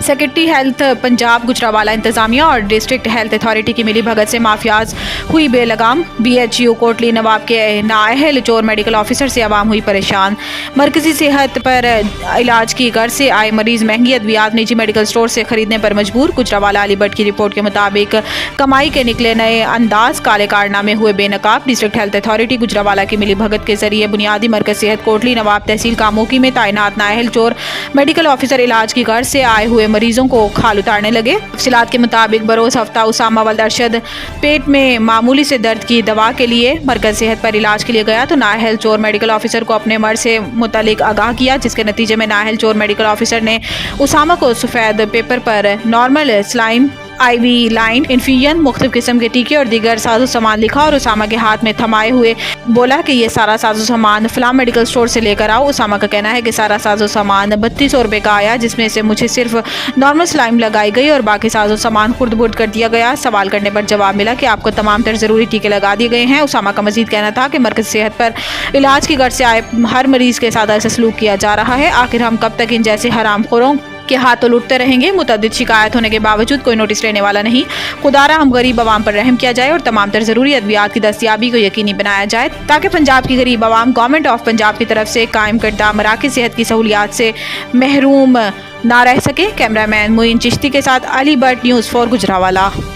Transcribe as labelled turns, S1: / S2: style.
S1: Secretary health Punjab Gujranwala इंतजामिया और district health authority की मिली भगत से माफियाज हुई बेलगाम। BHU कोटली नवाब के नाअहल चोर मेडिकल ऑफिसर से आवाम हुई परेशान। मरकजी सेहत पर इलाज की गर्ज से आए मरीज महंगी अद्वियात निजी मेडिकल स्टोर से खरीदने पर मजबूर। गुजरावाला अली भट्ट की रिपोर्ट के मुताबिक कमाई के निकले नए अंदाज, काले कारनामे हुए बेनकाब। डिस्ट्रिक्ट हेल्थ अथॉरिटी गुजरावाला की मिली भगत के जरिए बुनियादी मरकज सेहत कोटली नवाब तहसील कामोकी में तैनात नाअहल चोर मेडिकल ऑफिसर इलाज की गर्ज से आए हुए मरीजों को खाल उतारने लगे। तफसीलात के मुताबिक बरोज हफ्ता उसामा वल्द अरशद पेट में मामूली से दर्द की दवा के लिए मरकज सेहत पर इलाज के लिए गया तो नाअहल चोर मेडिकल ऑफिसर को अपने मर्ज से मुतालिक आगाह किया, जिसके नतीजे में नाअहल चोर मेडिकल ऑफिसर ने उसामा को सफ़ेद पेपर पर normal saline, IV line, infusion, मुख्तलिफ किस्म के टीके और दीगर साजो सामान लिखा और उसामा के हाथ में थमाए हुए बोला कि ये सारा साजो सामान फलां मेडिकल स्टोर से लेकर आओ। उसामा का कहना है कि सारा साजो सामान 3200 रुपये का आया, जिसमें से मुझे सिर्फ नॉर्मल स्लाइम लगाई गई और बाकी साजो सामान खुर्द बुर्द कर दिया गया। सवाल करने पर जवाब मिला कि आपको तमाम तर ज़रूरी टीके लगा दिए गए हैं। उसामा का मजीद कहना था कि मरकज़ सेहत पर इलाज की गर्ज से आए हर मरीज़ के साथ ऐसा सलूक किया जा रहा है। आखिर हम कब तक इन जैसे हरामखोरों के हाथों लुटते रहेंगे? मुतअद्दिद शिकायत होने के बावजूद कोई नोटिस लेने वाला नहीं। खुदारा हम गरीब आवाम पर रहम किया जाए और तमाम तर ज़रूरी अद्वियात की दस्तियाबी को यकीनी बनाया जाए ताकि पंजाब की गरीब आवाम गवर्नमेंट ऑफ पंजाब की तरफ से कायम करदा मराकज़ सेहत की सहूलियात से महरूम ना रह सके। कैमरामैन मोइन चिश्ती के साथ अली भट्ट, न्यूज़ 4 गुजरावाला।